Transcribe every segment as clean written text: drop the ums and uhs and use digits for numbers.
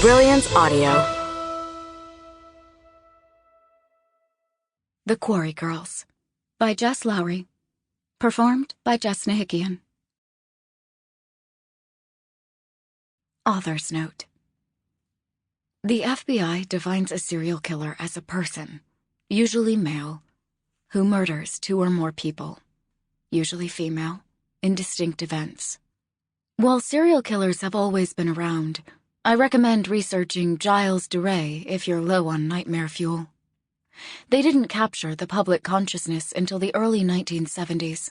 Brilliance Audio. The Quarry Girls by Jess Lourey. Performed by Jess Nahikian. Author's note. The FBI defines a serial killer as a person, usually male, who murders two or more people, usually female, in distinct events. While serial killers have always been around, I recommend researching Gilles de Rais if you're low on nightmare fuel. They didn't capture the public consciousness until the early 1970s.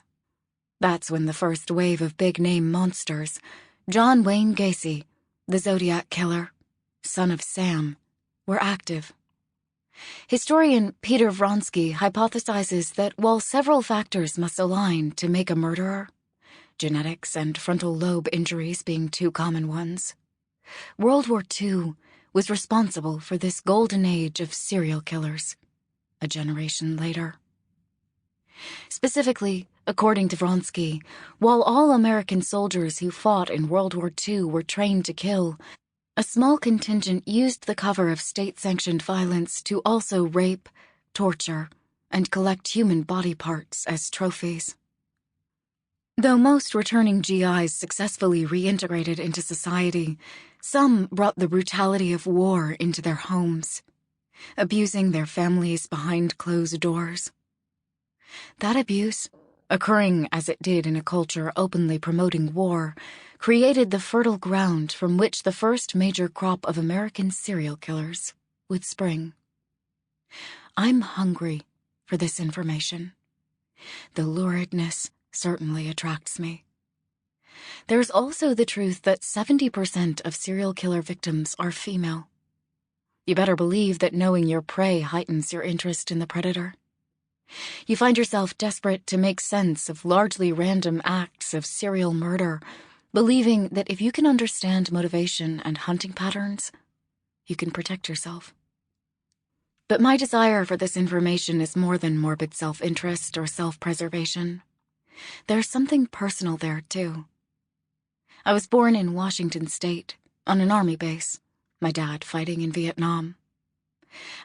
That's when the first wave of big-name monsters, John Wayne Gacy, the Zodiac Killer, son of Sam, were active. Historian Peter Vronsky hypothesizes that while several factors must align to make a murderer, genetics and frontal lobe injuries being two common ones, World War II was responsible for this golden age of serial killers, a generation later. Specifically, according to Vronsky, while all American soldiers who fought in World War II were trained to kill, a small contingent used the cover of state-sanctioned violence to also rape, torture, and collect human body parts as trophies. Though most returning GIs successfully reintegrated into society, some brought the brutality of war into their homes, abusing their families behind closed doors. That abuse, occurring as it did in a culture openly promoting war, created the fertile ground from which the first major crop of American serial killers would spring. I'm hungry for this information. The luridness certainly attracts me. There's also the truth that 70% of serial killer victims are female. You better believe that knowing your prey heightens your interest in the predator. You find yourself desperate to make sense of largely random acts of serial murder, believing that if you can understand motivation and hunting patterns, you can protect yourself. But my desire for this information is more than morbid self-interest or self-preservation. There's something personal there, too. I was born in Washington State, on an army base, my dad fighting in Vietnam.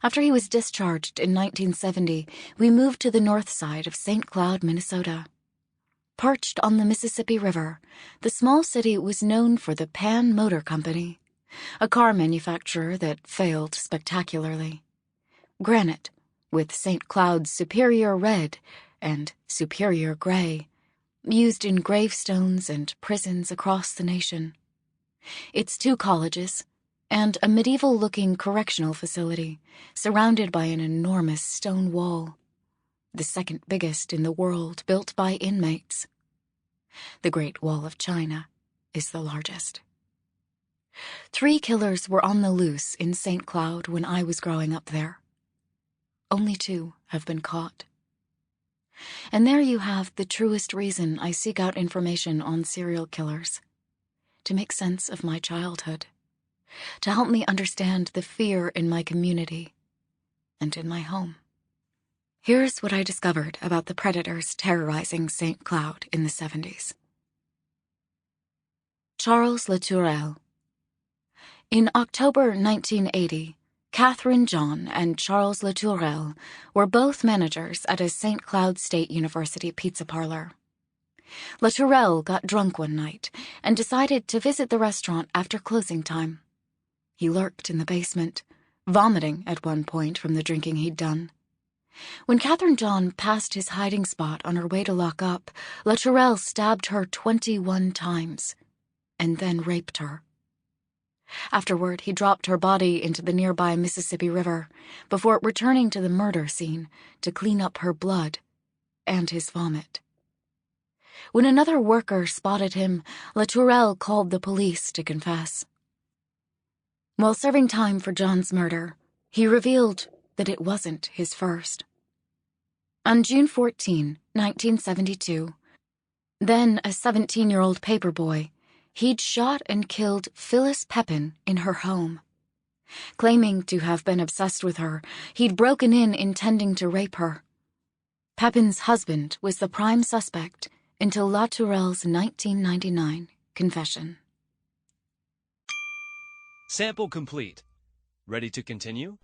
After he was discharged in 1970, we moved to the north side of St. Cloud, Minnesota. Perched on the Mississippi River, the small city was known for the Pan Motor Company, a car manufacturer that failed spectacularly. Granite, with St. Cloud's Superior Red and Superior Gray, used in gravestones and prisons across the nation. Its two colleges, and a medieval-looking correctional facility surrounded by an enormous stone wall, the second biggest in the world, built by inmates. The Great Wall of China is the largest. 3 killers were on the loose in St. Cloud when I was growing up there. Only 2 have been caught. And there you have the truest reason I seek out information on serial killers: to make sense of my childhood, to help me understand the fear in my community and in my home. Here's what I discovered about the predators terrorizing St. Cloud in the 70s. Charles Latourelle. In October 1980, Catherine John and Charles Latourelle were both managers at a St. Cloud State University pizza parlor. Latourelle got drunk one night and decided to visit the restaurant after closing time. He lurked in the basement, vomiting at one point from the drinking he'd done. When Catherine John passed his hiding spot on her way to lock up, Latourelle stabbed her 21 times and then raped her. Afterward, he dropped her body into the nearby Mississippi River before returning to the murder scene to clean up her blood and his vomit. When another worker spotted him, Latourelle called the police to confess. While serving time for John's murder, he revealed that it wasn't his first. On June 14, 1972, then a 17-year-old paperboy, he'd shot and killed Phyllis Pepin in her home. Claiming to have been obsessed with her, he'd broken in intending to rape her. Pepin's husband was the prime suspect until Latourelle's 1999 confession. Sample complete. Ready to continue?